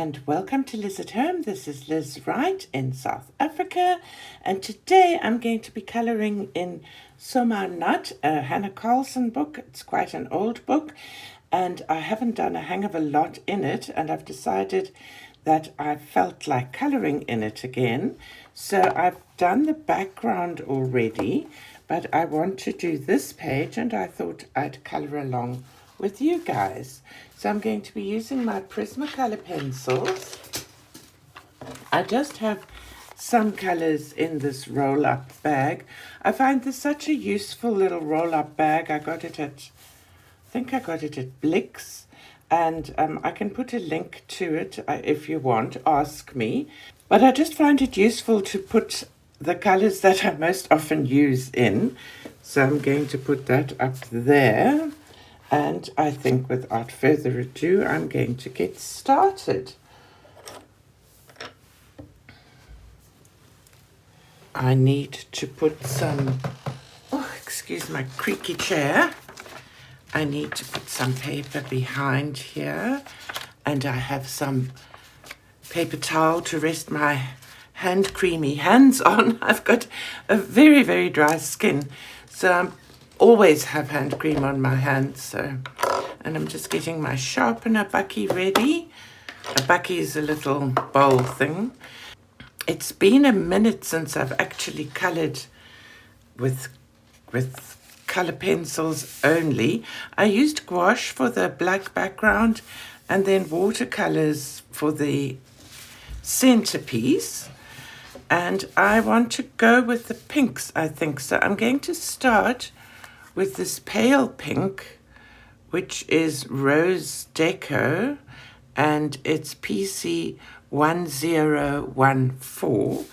and welcome to Liz at Home. This is Liz Wright in South Africa, and today I'm going to be colouring in Soma Nut, a Hanna Karlzon book. It's quite an old book, and I haven't done a hang of a lot in it, and I've decided that I felt like colouring in it again. So I've done the background already, but I want to do this page, and I thought I'd colour along with you guys. So I'm going to be using my Prismacolor pencils. I just have some colours in this roll-up bag. I find this such a useful little roll-up bag. I think I got it at Blix, and I can put a link to it if you want, ask me. But I just find it useful to put the colours that I most often use in. So I'm going to put that up there. And I think without further ado, I'm going to get started. I need to put some, excuse my creaky chair. I need to put some paper behind here. And I have some paper towel to rest my creamy hands on. I've got a very, very dry skin. So I'm always have hand cream on my hands, and I'm just getting my sharpener bucky ready. A bucky is a little bowl thing. It's been a minute since I've actually coloured with colour pencils only. I used gouache for the black background and then watercolours for the centerpiece, and I want to go with the pinks, I think. So I'm going to start with this pale pink, which is Rose Deco, and it's PC 1014,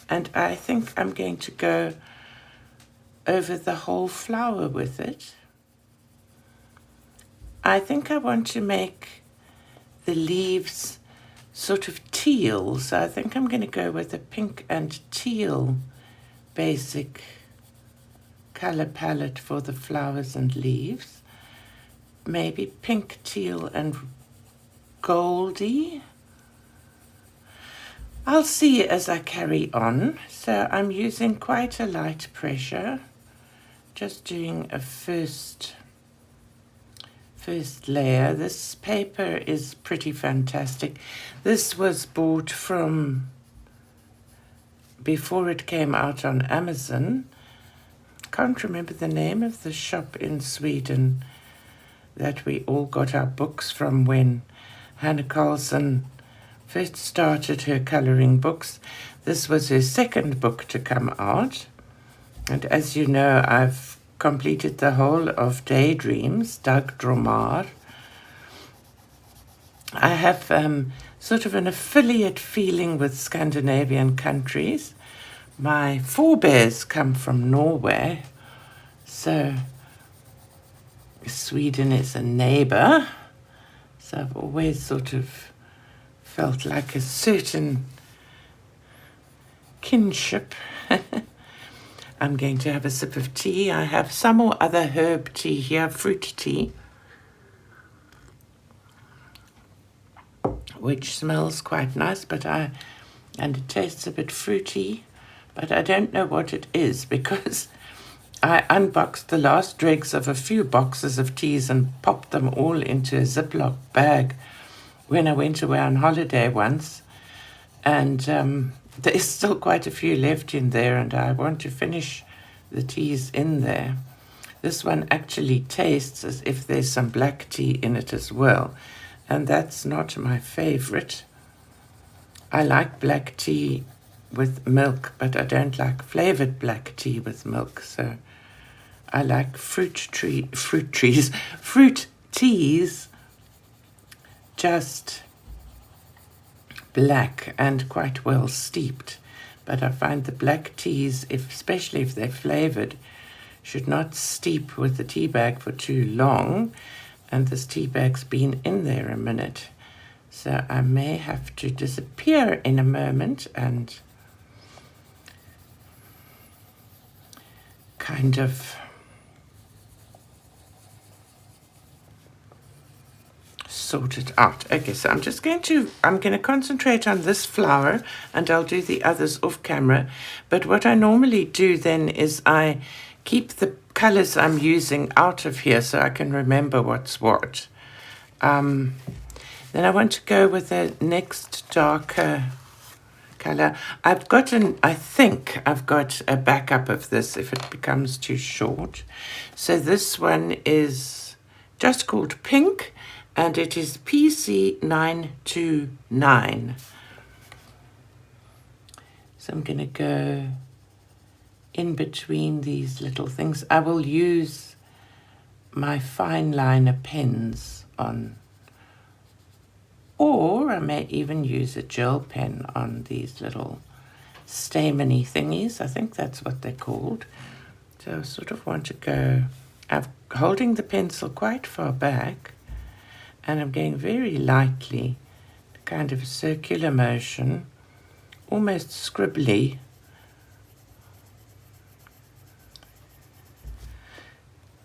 and I think I'm going to go over the whole flower with it. I think I want to make the leaves sort of teal, so I think I'm going to go with a pink and teal basic color palette for the flowers and leaves. Maybe pink, teal and goldy. I'll see as I carry on. So I'm using quite a light pressure, just doing a first layer. This paper is pretty fantastic. This was bought from before it came out on Amazon. Can't remember the name of the shop in Sweden that we all got our books from when Hanna Karlzon first started her colouring books. This was her second book to come out, and as you know, I've completed the whole of Daydreams, Doug Dromar. I have sort of an affiliate feeling with Scandinavian countries. My forebears come from Norway, so Sweden is a neighbour. So I've always sort of felt like a certain kinship. I'm going to have a sip of tea. I have some more other herb tea here, fruit tea, which smells quite nice, and it tastes a bit fruity. But I don't know what it is, because I unboxed the last dregs of a few boxes of teas and popped them all into a Ziploc bag when I went away on holiday once. And there's still quite a few left in there, and I want to finish the teas in there. This one actually tastes as if there's some black tea in it as well, and that's not my favorite. I like black tea with milk, but I don't like flavored black tea with milk. So I like fruit teas, just black and quite well steeped. But I find the black teas, especially if they're flavored, should not steep with the tea bag for too long. And this tea bag's been in there a minute, so I may have to disappear in a moment and kind of sort it out. Okay, so I'm going to concentrate on this flower, and I'll do the others off camera. But what I normally do then is I keep the colors I'm using out of here so I can remember what's what. Then I want to go with the next darker color. I think I've got a backup of this if it becomes too short. So this one is just called Pink, and it is PC929. So I'm going to go in between these little things. I will use my fine liner pens on, or I may even use a gel pen on these little stameny thingies. I think that's what they're called. So I sort of want to go, I'm holding the pencil quite far back, and I'm going very lightly, kind of circular motion, almost scribbly.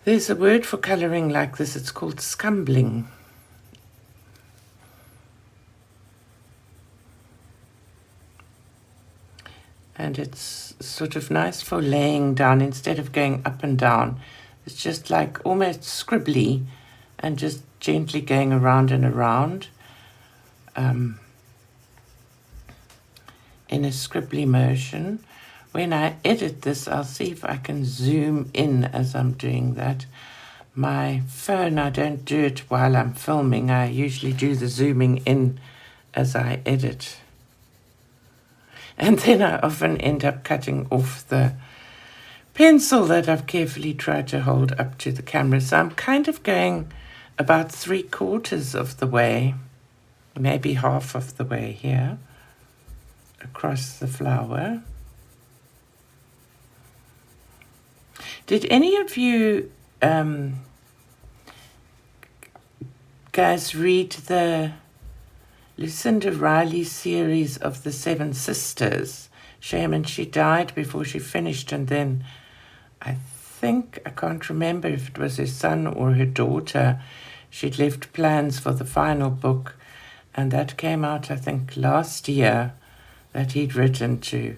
There's a word for colouring like this, it's called scumbling. And it's sort of nice for laying down instead of going up and down. It's just like almost scribbly and just gently going around and around in a scribbly motion. When I edit this, I'll see if I can zoom in as I'm doing that. My phone, I don't do it while I'm filming. I usually do the zooming in as I edit. And then I often end up cutting off the pencil that I've carefully tried to hold up to the camera. So I'm kind of going about 3/4 of the way, maybe half of the way here, across the flower. Did any of you guys read the Lucinda Riley series of the Seven Sisters? Shame, she died before she finished, and then I can't remember if it was her son or her daughter, she'd left plans for the final book, and that came out, I think, last year, that he'd written to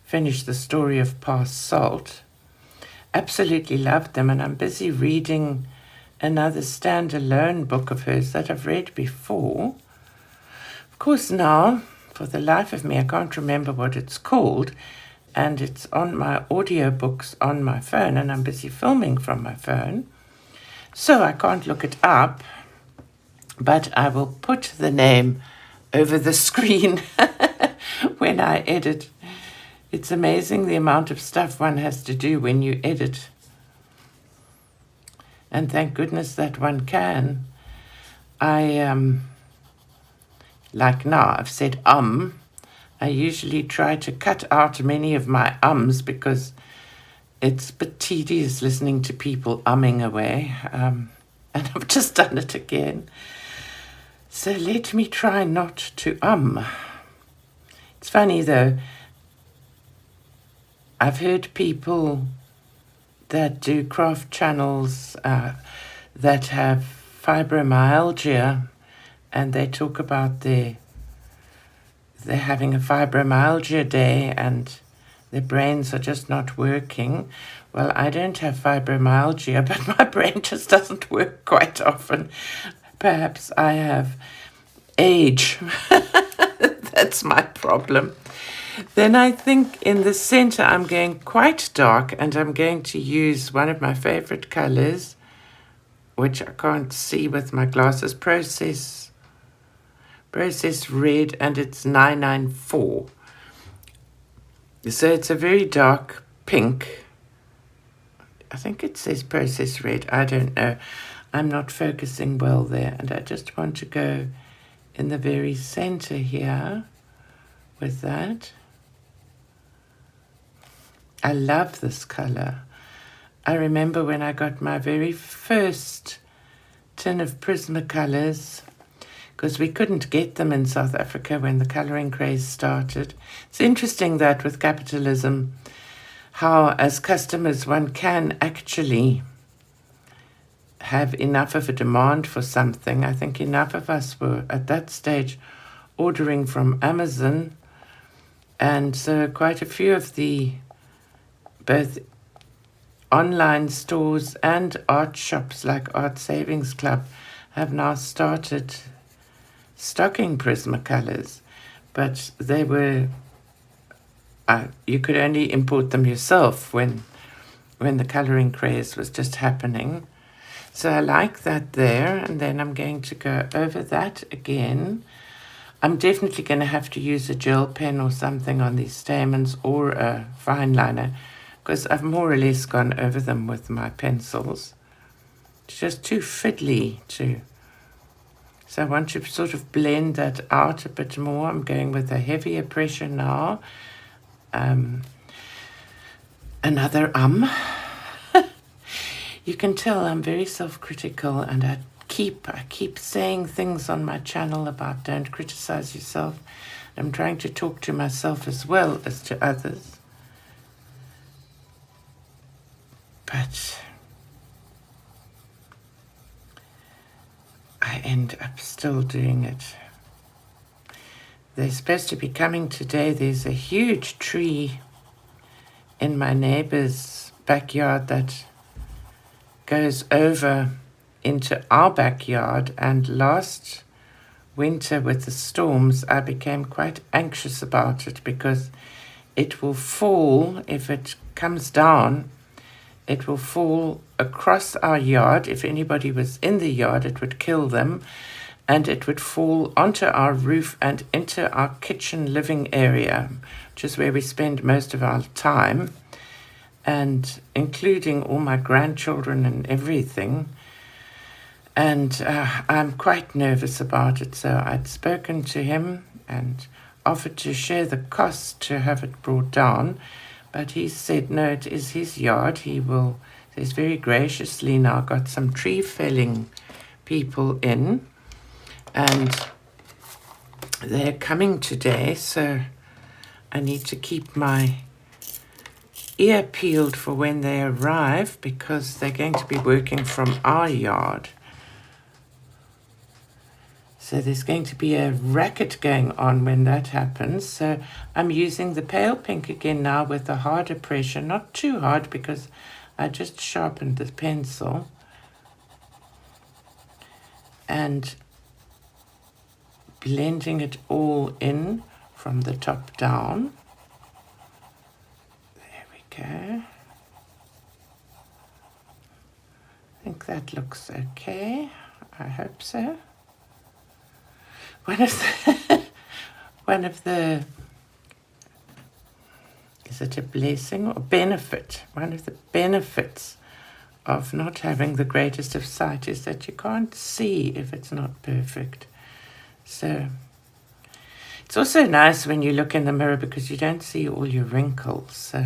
finish the story of Past Salt. Absolutely loved them, and I'm busy reading another standalone book of hers that I've read before. Of course, now, for the life of me, I can't remember what it's called, and it's on my audiobooks on my phone, and I'm busy filming from my phone, so I can't look it up, but I will put the name over the screen when I edit. It's amazing the amount of stuff one has to do when you edit. And thank goodness that one can. Like now, I've said I usually try to cut out many of my ums because it's a bit tedious listening to people umming away. And I've just done it again. So let me try not to It's funny though, I've heard people that do craft channels that have fibromyalgia, and they talk about they're having a fibromyalgia day and their brains are just not working. Well, I don't have fibromyalgia, but my brain just doesn't work quite often. Perhaps I have age. That's my problem. Then I think in the center I'm going quite dark, and I'm going to use one of my favorite colors, which I can't see with my glasses, Process Red, and it's 994. So it's a very dark pink. I think it says Process Red. I don't know. I'm not focusing well there, and I just want to go in the very center here with that. I love this color. I remember when I got my very first tin of Prismacolors, because we couldn't get them in South Africa when the colouring craze started. It's interesting that with capitalism, how as customers one can actually have enough of a demand for something. I think enough of us were at that stage ordering from Amazon, and so quite a few of the both online stores and art shops like Art Savings Club have now started stocking Prismacolors, but they were you could only import them yourself when the colouring craze was just happening. So I like that there, and then I'm going to go over that again. I'm definitely going to have to use a gel pen or something on these stamens, or a fine liner, because I've more or less gone over them with my pencils. It's just too fiddly to... So I want to sort of blend that out a bit more. I'm going with a heavier pressure now. Another You can tell I'm very self-critical, and I keep saying things on my channel about don't criticize yourself. I'm trying to talk to myself as well as to others. But I end up still doing it. They're supposed to be coming today. There's a huge tree in my neighbor's backyard that goes over into our backyard, and last winter with the storms I became quite anxious about it, because it will fall. If it comes down, it will fall across our yard. If anybody was in the yard, it would kill them, and it would fall onto our roof and into our kitchen living area, which is where we spend most of our time, and including all my grandchildren and everything. And I'm quite nervous about it. So I'd spoken to him and offered to share the cost to have it brought down, but he said no, it is his yard. He's very graciously now got some tree felling people in, and they're coming today, so I need to keep my ear peeled for when they arrive, because they're going to be working from our yard. So there's going to be a racket going on when that happens. So I'm using the pale pink again now with a harder pressure, not too hard because I just sharpened the pencil, and blending it all in from the top down. There we go. I think that looks okay. I hope so. One of the, is it a blessing or benefit? One of the benefits of not having the greatest of sight is that you can't see if it's not perfect. So it's also nice when you look in the mirror because you don't see all your wrinkles. So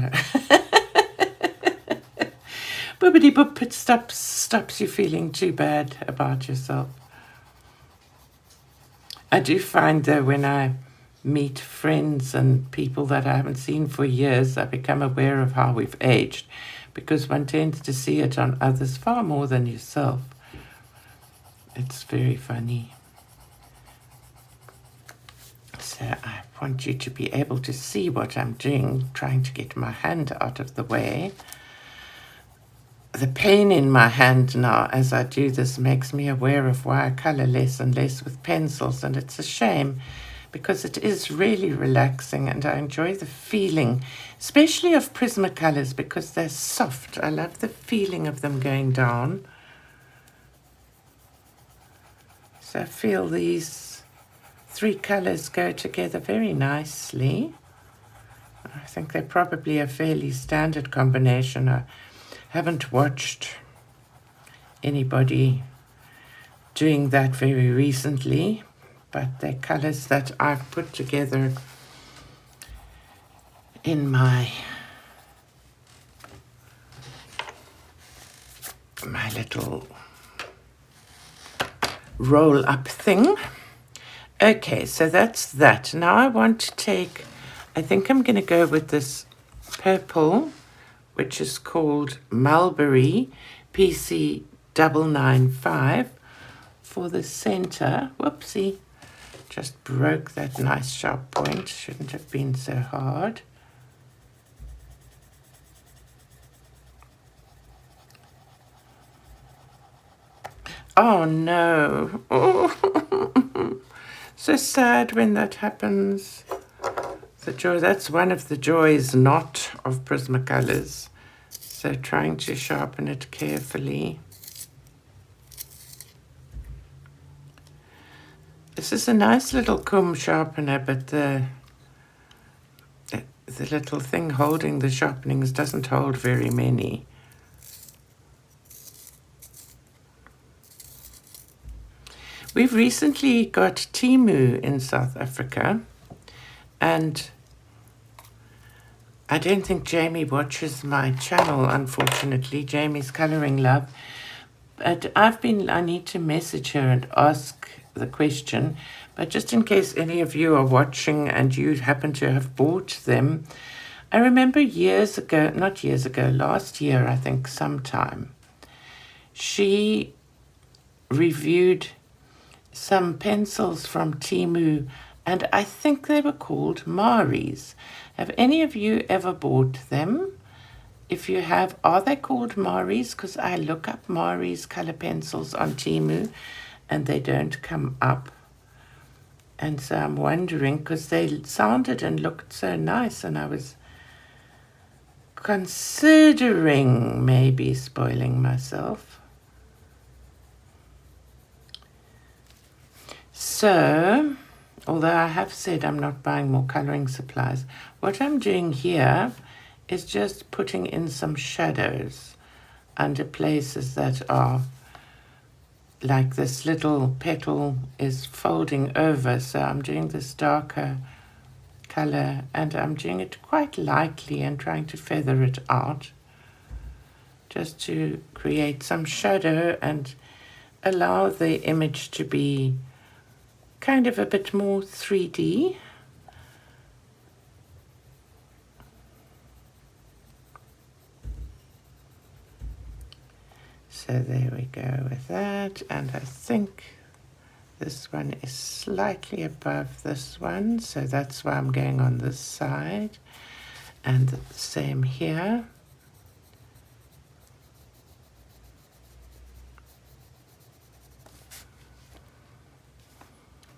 boobity boop, it stops you feeling too bad about yourself. I do find though, when I meet friends and people that I haven't seen for years, I become aware of how we've aged, because one tends to see it on others far more than yourself. It's very funny. So I want you to be able to see what I'm doing, trying to get my hand out of the way. The pain in my hand now as I do this makes me aware of why I colour less and less with pencils, and it's a shame because it is really relaxing and I enjoy the feeling, especially of Prismacolors, because they're soft. I love the feeling of them going down. So I feel these three colours go together very nicely. I think they're probably a fairly standard combination. I haven't watched anybody doing that very recently, but they're colours that I've put together in my little roll-up thing. Okay, so that's that. Now I want to take, I think I'm going to go with this purple, which is called Mulberry, PC 995 for the center. Whoopsie, just broke that nice sharp point. Shouldn't have been so hard. Oh no. Oh. So sad when that happens. The joy, that's one of the joys not of Prismacolors. So trying to sharpen it carefully. This is a nice little comb sharpener, but the little thing holding the sharpenings doesn't hold very many. We've recently got Temu in South Africa, and I don't think Jamie watches my channel, unfortunately. Jamie's Colouring Love. But I need to message her and ask the question. But just in case any of you are watching and you happen to have bought them, I remember years ago, not years ago, last year, I think sometime, she reviewed some pencils from Temu, and I think they were called Maris. Have any of you ever bought them? If you have, are they called Maris? Because I look up Maris color pencils on Temu and they don't come up. And so I'm wondering, because they sounded and looked so nice, and I was considering maybe spoiling myself. So, although I have said I'm not buying more colouring supplies, what I'm doing here is just putting in some shadows under places that are like this little petal is folding over. So I'm doing this darker colour, and I'm doing it quite lightly and trying to feather it out just to create some shadow and allow the image to be kind of a bit more 3D. So there we go with that, and I think this one is slightly above this one, so that's why I'm going on this side, and the same here.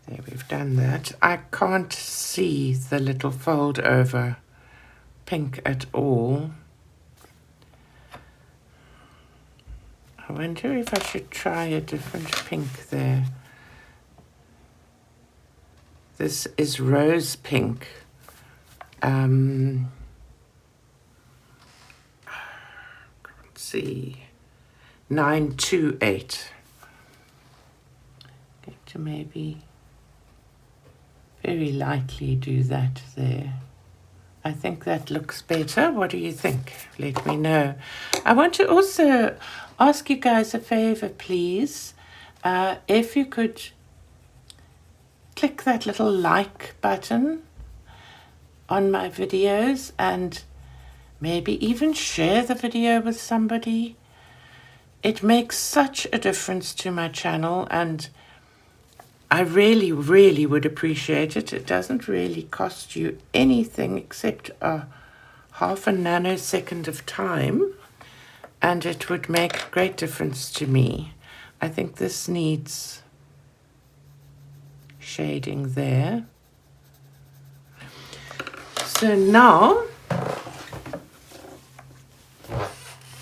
There, we've done that. I can't see the little fold over pink at all. I wonder if I should try a different pink there. This is rose pink. Let's see, 928. Going to maybe very lightly do that there. I think that looks better. What do you think? Let me know. I want to also ask you guys a favor, please. If you could click that little like button on my videos and maybe even share the video with somebody. It makes such a difference to my channel, and I really, really would appreciate it. It doesn't really cost you anything except a half a nanosecond of time, and it would make a great difference to me. I think this needs shading there. So now,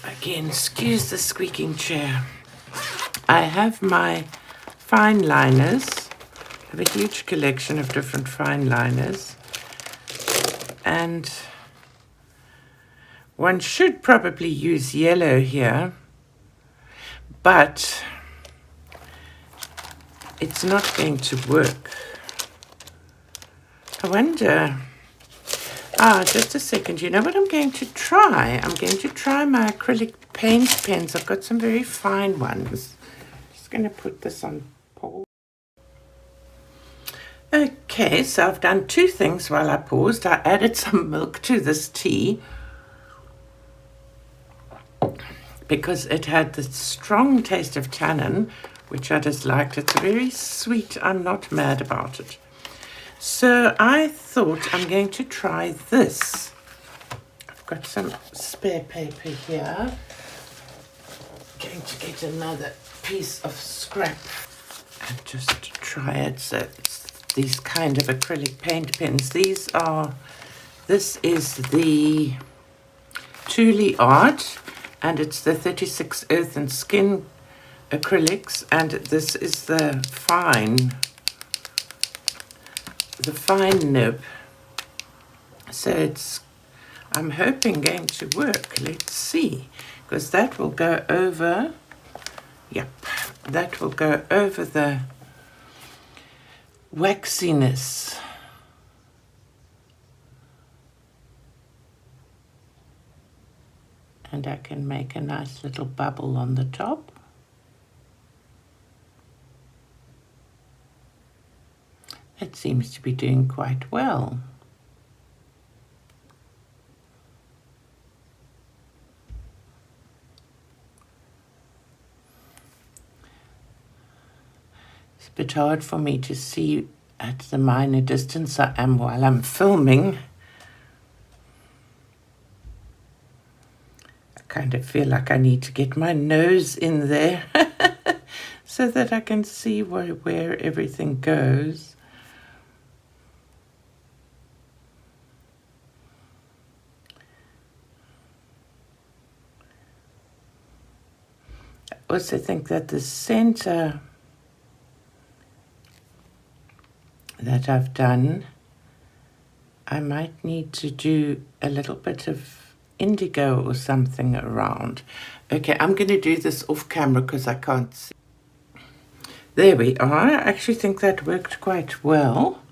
again, excuse the squeaking chair. I have my fine liners. I have a huge collection of different fine liners, and one should probably use yellow here, but it's not going to work. I wonder, just a second, you know what I'm going to try? I'm going to try my acrylic paint pens. I've got some very fine ones. Just going to put this on pause. Okay, so I've done two things while I paused. I added some milk to this tea. because it had the strong taste of tannin, which I disliked. It's very sweet. I'm not mad about it. So I thought I'm going to try this. I've got some spare paper here. Going to get another piece of scrap and just try it. So it's these kind of acrylic paint pens. This is the Thule Art, and it's the 36 Earth and Skin acrylics, and this is the fine nib. So it's, I'm hoping, going to work. Let's see, because that will go over, yep, that will go over the waxiness. And I can make a nice little bubble on the top. It seems to be doing quite well. It's a bit hard for me to see at the minor distance I am while I'm filming. I kind of feel like I need to get my nose in there so that I can see where everything goes. I also think that the center that I've done, I might need to do a little bit of indigo or something around. Okay, I'm going to do this off camera because I can't see. There we are. I actually think that worked quite well.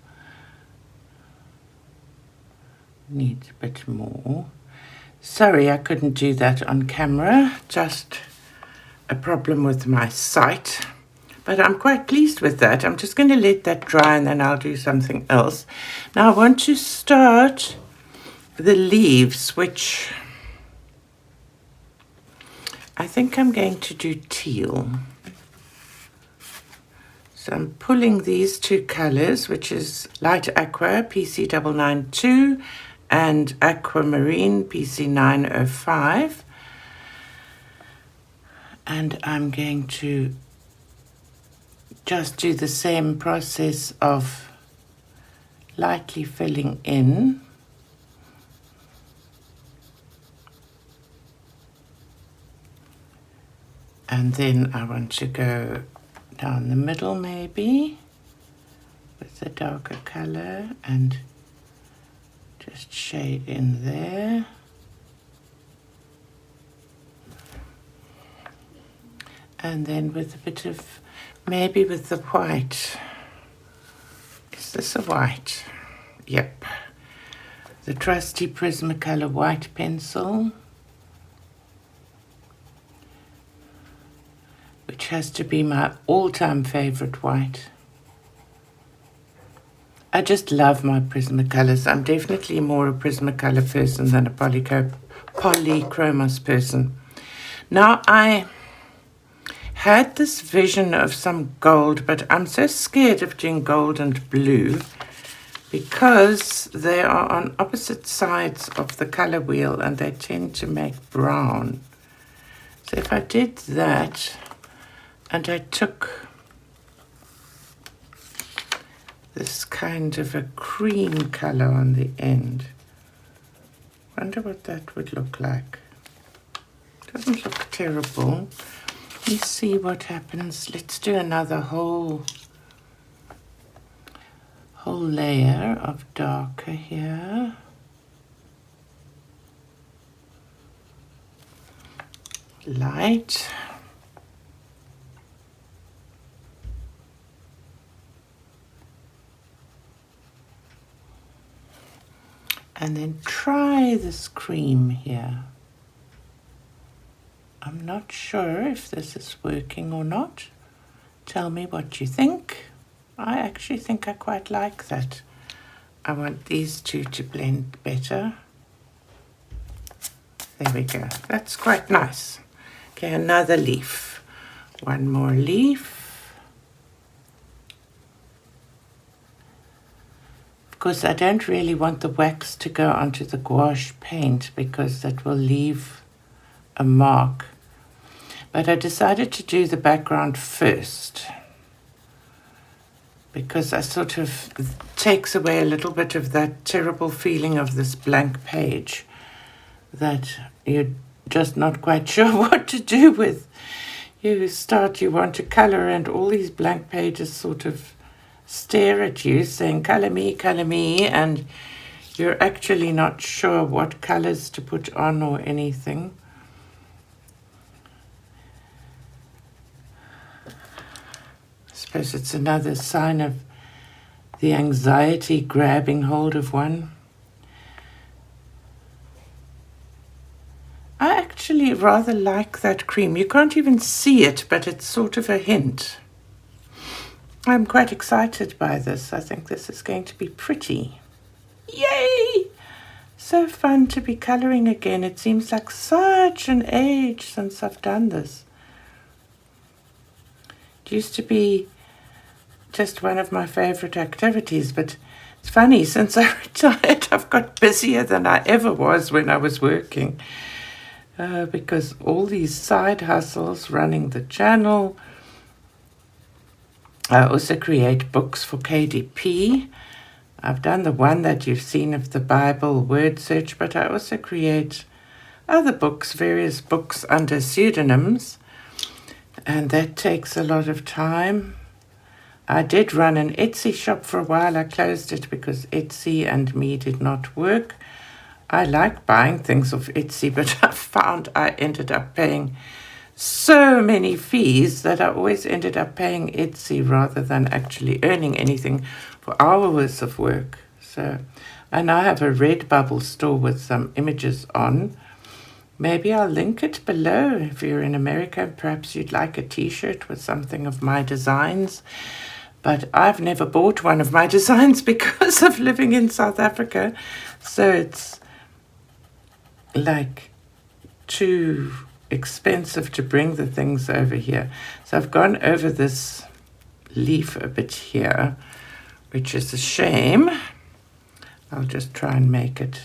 Needs a bit more. Sorry I couldn't do that on camera. Just a problem with my sight. But I'm quite pleased with that. I'm just going to let that dry and then I'll do something else. Now I want to start the leaves, which I think I'm going to do teal. So I'm pulling these two colors, which is light aqua PC992 and aquamarine PC905. And I'm going to just do the same process of lightly filling in. And then I want to go down the middle maybe with the darker color and just shade in there. And then with a bit of, maybe with the white. Is this a white? Yep. The trusty Prismacolor white pencil, which has to be my all-time favorite white. I just love my Prismacolors. I'm definitely more a Prismacolor person than a polychromos person. Now I had this vision of some gold, but I'm so scared of doing gold and blue because they are on opposite sides of the color wheel and they tend to make brown. So if I did that and I took this kind of a cream color on the end, wonder what that would look like. Doesn't look terrible. Let's see what happens. Let's do another whole layer of darker here. Light. And then try this cream here. I'm not sure if this is working or not. Tell me what you think. I actually think I quite like that. I want these two to blend better. There we go. That's quite nice. Okay, another leaf. One more leaf. Of course, I don't really want the wax to go onto the gouache paint because that will leave a mark. But I decided to do the background first because I sort of takes away a little bit of that terrible feeling of this blank page that you're just not quite sure what to do with. You want to color, and all these blank pages sort of stare at you saying, color me, and you're actually not sure what colors to put on or anything. I suppose it's another sign of the anxiety grabbing hold of one. I actually rather like that cream. You can't even see it, but it's sort of a hint. I'm quite excited by this. I think this is going to be pretty. Yay! So fun to be coloring again. It seems like such an age since I've done this. It used to be just one of my favorite activities, but it's funny, since I retired, I've got busier than I ever was when I was working. Because all these side hustles, running the channel. I also create books for KDP. I've done the one that you've seen of the Bible word search, but I also create other books, various books under pseudonyms, and that takes a lot of time. I did run an Etsy shop for a while. I closed it because Etsy and me did not work. I like buying things off Etsy, but I found I ended up paying so many fees that I always ended up paying Etsy rather than actually earning anything for hours of work. So I now have a Redbubble store with some images on. Maybe I'll link it below if you're in America. Perhaps you'd like a t-shirt with something of my designs. But I've never bought one of my designs because of living in South Africa. So it's like too expensive to bring the things over here. So I've gone over this leaf a bit here, which is a shame. I'll just try and make it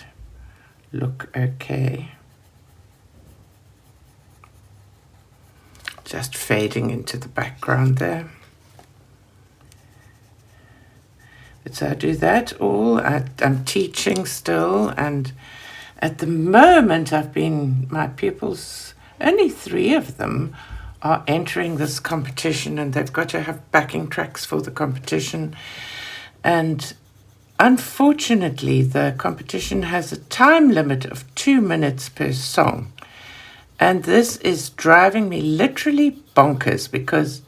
look okay. Just fading into the background there. So I do that all. I'm teaching still, and at the moment my pupils, only 3 of them are entering this competition, and they've got to have backing tracks for the competition. And unfortunately, the competition has a time limit of 2 minutes per song. And this is driving me literally bonkers because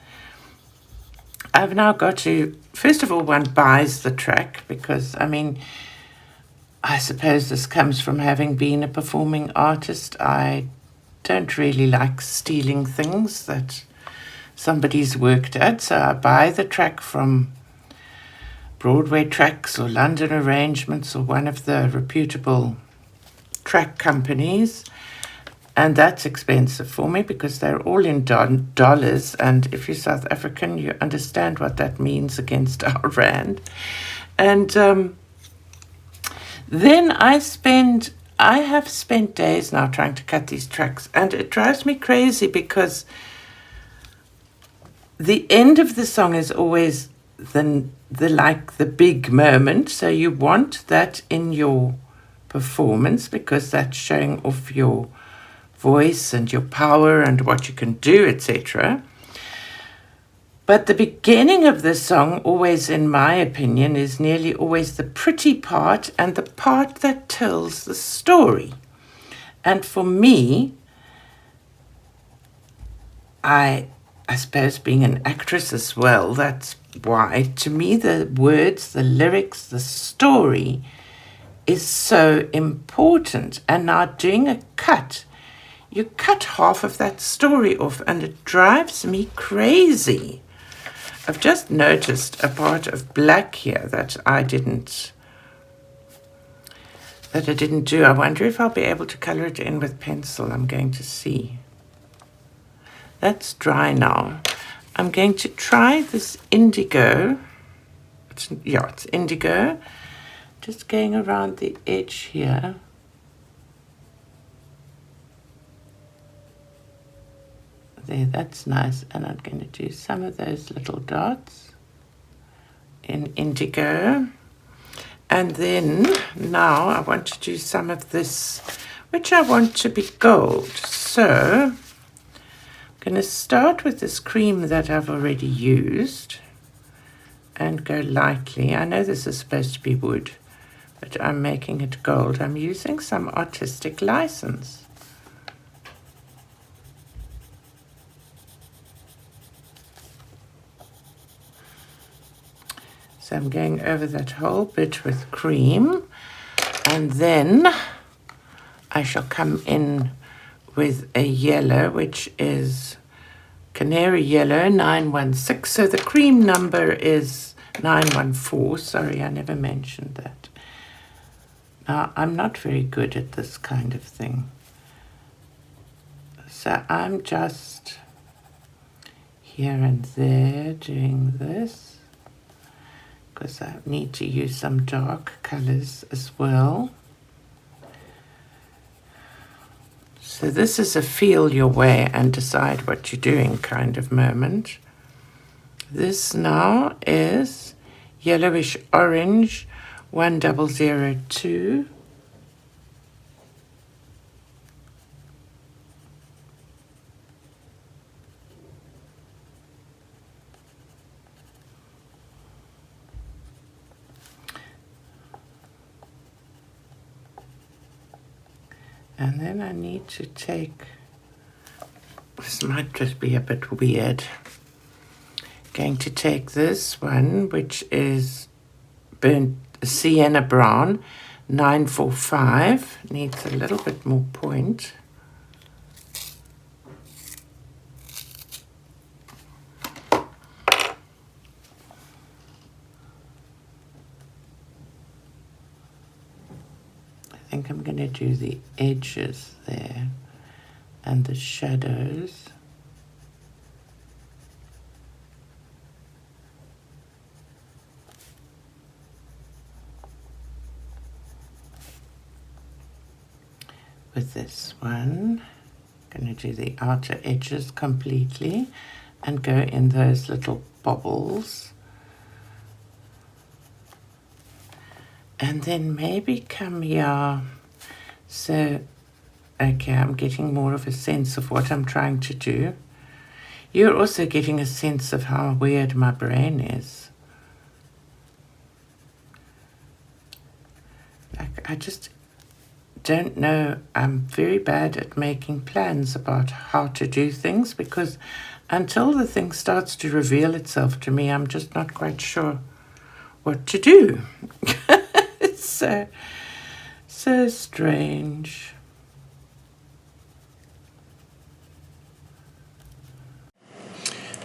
I've now got to, first of all, one buys the track because, I mean, I suppose this comes from having been a performing artist. I don't really like stealing things that somebody's worked at, so I buy the track from Broadway Tracks or London Arrangements or one of the reputable track companies. And that's expensive for me because they're all in dollars. And if you're South African, you understand what that means against our rand. And then I have spent days now trying to cut these tracks. And it drives me crazy because the end of the song is always the big moment. So you want that in your performance because that's showing off your voice and your power and what you can do, etc. But the beginning of the song, always in my opinion, is nearly always the pretty part and the part that tells the story. And for me, I suppose being an actress as well, that's why, to me, the words, the lyrics, the story is so important. And now doing a cut, you cut half of that story off and it drives me crazy. I've just noticed a part of black here that I didn't do. I wonder if I'll be able to color it in with pencil. I'm going to see. That's dry now. I'm going to try this indigo. It's indigo. Just going around the edge here. There, that's nice. And I'm going to do some of those little dots in indigo. And then now I want to do some of this, which I want to be gold. So I'm going to start with this cream that I've already used and go lightly. I know this is supposed to be wood, but I'm making it gold. I'm using some artistic license. So I'm going over that whole bit with cream, and then I shall come in with a yellow, which is Canary Yellow 916. So the cream number is 914. Sorry, I never mentioned that. Now, I'm not very good at this kind of thing. So I'm just here and there doing this, because I need to use some dark colors as well. So this is a feel your way and decide what you're doing kind of moment. This now is yellowish orange 1002. And then I need to take, this might just be a bit weird, going to take this one, which is burnt sienna brown 945, needs a little bit more point. I think I'm going to do the edges there and the shadows. With this one, I'm going to do the outer edges completely and go in those little bubbles. And then maybe come here. So, okay, I'm getting more of a sense of what I'm trying to do. You're also getting a sense of how weird my brain is. Like, I just don't know. I'm very bad at making plans about how to do things, because until the thing starts to reveal itself to me, I'm just not quite sure what to do. It's so strange.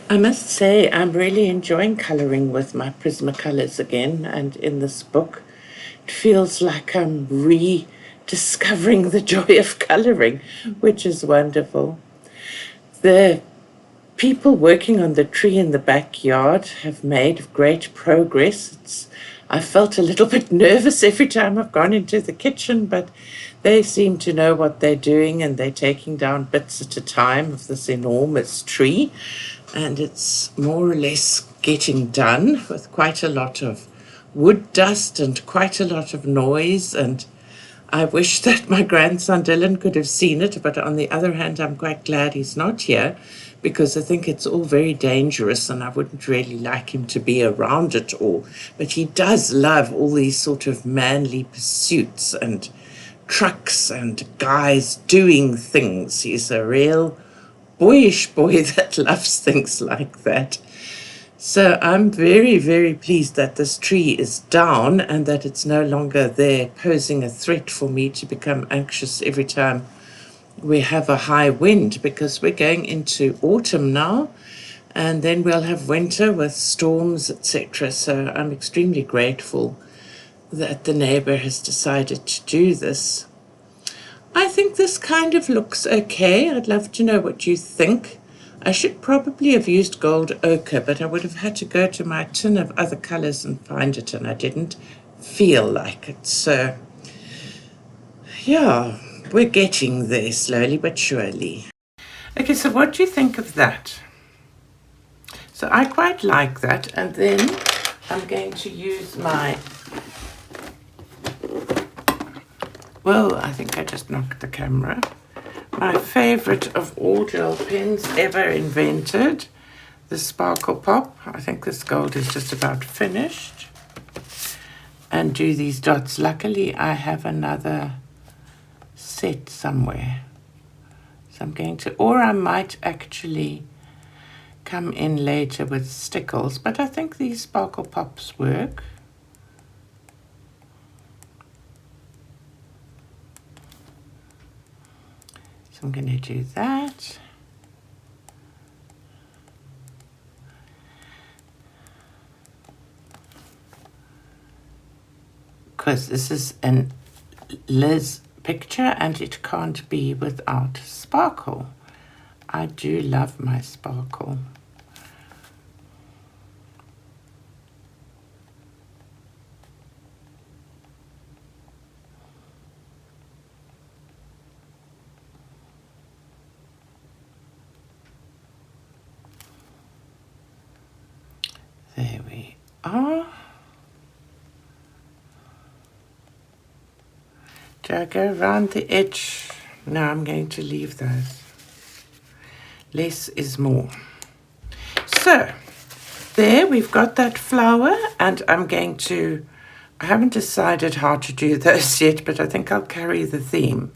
I must say I'm really enjoying coloring with my Prismacolors again, and in this book it feels like I'm rediscovering the joy of coloring, which is wonderful. The people working on the tree in the backyard have made great progress. I felt a little bit nervous every time I've gone into the kitchen, but they seem to know what they're doing, and they're taking down bits at a time of this enormous tree, and it's more or less getting done with quite a lot of wood dust and quite a lot of noise. And I wish that my grandson Dylan could have seen it, but on the other hand, I'm quite glad he's not here, because I think it's all very dangerous and I wouldn't really like him to be around it all. But he does love all these sort of manly pursuits and trucks and guys doing things. He's a real boyish boy that loves things like that. So I'm very, very pleased that this tree is down and that it's no longer there posing a threat for me to become anxious every time we have a high wind, because we're going into autumn now, and then we'll have winter with storms, etc. So I'm extremely grateful that the neighbor has decided to do this. I think this kind of looks okay. I'd love to know what you think. I should probably have used gold ochre, but I would have had to go to my tin of other colors and find it, and I didn't feel like it. So, yeah, we're getting there slowly but surely. Okay, so what do you think of that? So I quite like that, and then I'm going to use my, well, I think I just knocked the camera. My favorite of all gel pens ever invented, the Sparkle Pop. I think this gold is just about finished. And do these dots. Luckily, I have another set somewhere. So I'm going to, or I might actually come in later with stickles, but I think these Sparkle Pops work. So I'm going to do that. Because this is an Liz picture and it can't be without sparkle. I do love my sparkle. There we are. Do I go around the edge? No, I'm going to leave those. Less is more. So, there we've got that flower, and I'm going to, I haven't decided how to do those yet, but I think I'll carry the theme.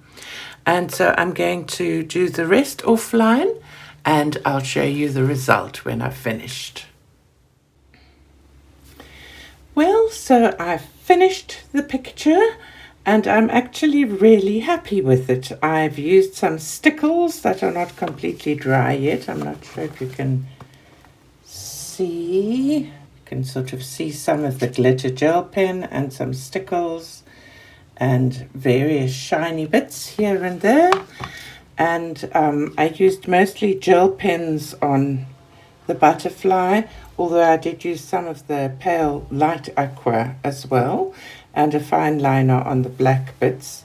And so I'm going to do the rest offline, and I'll show you the result when I've finished. Well, so I've finished the picture and I'm actually really happy with it. I've used some stickles that are not completely dry yet. I'm not sure if you can see. You can sort of see some of the glitter gel pen and some stickles and various shiny bits here and there. And I used mostly gel pens on the butterfly, although I did use some of the pale light aqua as well, and a fine liner on the black bits.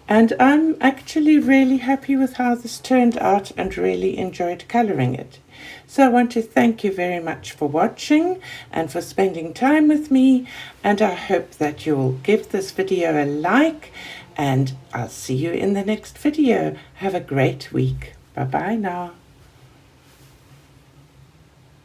And I'm actually really happy with how this turned out and really enjoyed colouring it. So I want to thank you very much for watching and for spending time with me, and I hope that you'll give this video a like, and I'll see you in the next video. Have a great week. Bye bye now.